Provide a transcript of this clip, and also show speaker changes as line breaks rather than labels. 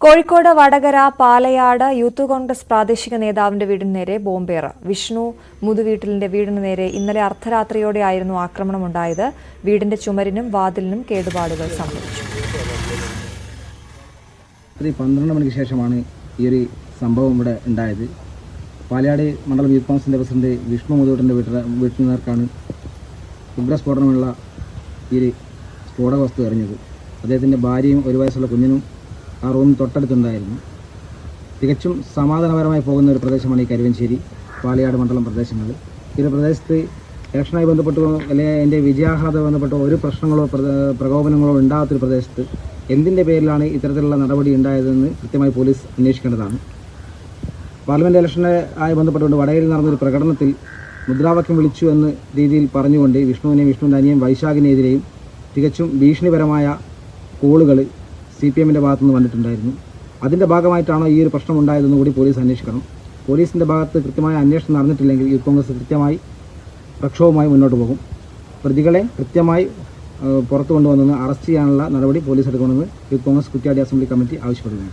Kozhikode Vadakara Palayad youth Congress പ്രാദേശിക നേതാവിന്റെ വീടിന് നേരെ ബോംബേറ്. വിഷ്ണു മുതുവീട്ടിലിന്റെ വീടിന് നേരെ ഇന്നലെ അർദ്ധരാത്രിയോടെയായിരുന്നു ആക്രമണമുണ്ടായത്. വീടിന്റെ ചുമരിനും വാതിലിനും കേടുപാടുകൾ സംഭവിച്ചു.
12 മണിക്ക് ശേഷമാണ് ഈ ഒരു സംഭവം ഇവിടെ ഉണ്ടായത്. പാലയാട് മണ്ഡലം യൂത്ത് കോൺഗ്രസിന്റെ പ്രസിഡന്റ് വിഷ്ണു മുതുവീട്ടിന്റെ വീട്ടിൽ നേർക്കാണ് ഉഗ്രസ്ഫോടനമുള്ള ഈ ഒരു സ്ഫോടക വസ്തു എറിഞ്ഞത്. അദ്ദേഹത്തിന്റെ ഭാര്യയും 1 വയസ്സുള്ള കുഞ്ഞിനും ആ റൂമിൽ തൊട്ടടുത്തുണ്ടായിരുന്നു. തികച്ചും സമാധാനപരമായി പോകുന്ന ഒരു പ്രദേശമാണ് ഈ കരുവഞ്ചേരി പാലയാട് മണ്ഡലം പ്രദേശങ്ങൾ. ഈ ഒരു പ്രദേശത്ത് ഇലക്ഷനുമായി ബന്ധപ്പെട്ടോ അല്ലെങ്കിൽ അതിൻ്റെ വിജയാഹ്ലാദം ബന്ധപ്പെട്ടോ ഒരു പ്രശ്നങ്ങളോ പ്രകോപനങ്ങളോ ഉണ്ടാകാത്തൊരു പ്രദേശത്ത് എന്തിൻ്റെ പേരിലാണ് ഇത്തരത്തിലുള്ള നടപടി ഉണ്ടായതെന്ന് കൃത്യമായി പോലീസ് അന്വേഷിക്കേണ്ടതാണ്. പാർലമെൻറ്റ് ഇലക്ഷനെ ആയി ബന്ധപ്പെട്ടുകൊണ്ട് വടകരയിൽ നടന്നൊരു പ്രകടനത്തിൽ മുദ്രാവാക്യം വിളിച്ചു എന്ന രീതിയിൽ പറഞ്ഞുകൊണ്ട് വിഷ്ണുവിനെയും വിഷ്ണുവിൻ്റെ അനിയൻ വൈശാഖിനെതിരെയും തികച്ചും ഭീഷണിപരമായ കോളുകൾ CPMൻ്റെ ഭാഗത്തുനിന്ന് വന്നിട്ടുണ്ടായിരുന്നു. അതിൻ്റെ ഭാഗമായിട്ടാണോ ഈ ഒരു പ്രശ്നം ഉണ്ടായതെന്ന് കൂടി പോലീസ് അന്വേഷിക്കണം. പോലീസിൻ്റെ ഭാഗത്ത് കൃത്യമായ അന്വേഷണം നടന്നിട്ടില്ലെങ്കിൽ യൂത്ത് കോൺഗ്രസ് കൃത്യമായി പ്രക്ഷോഭവുമായി മുന്നോട്ട് പോകും. പ്രതികളെ കൃത്യമായി പുറത്തു കൊണ്ടുവന്ന് അറസ്റ്റ് ചെയ്യാനുള്ള നടപടി പോലീസ് എടുക്കണമെന്ന് Youth Congress Kuttiadi assembly committee ആവശ്യപ്പെടുന്നു.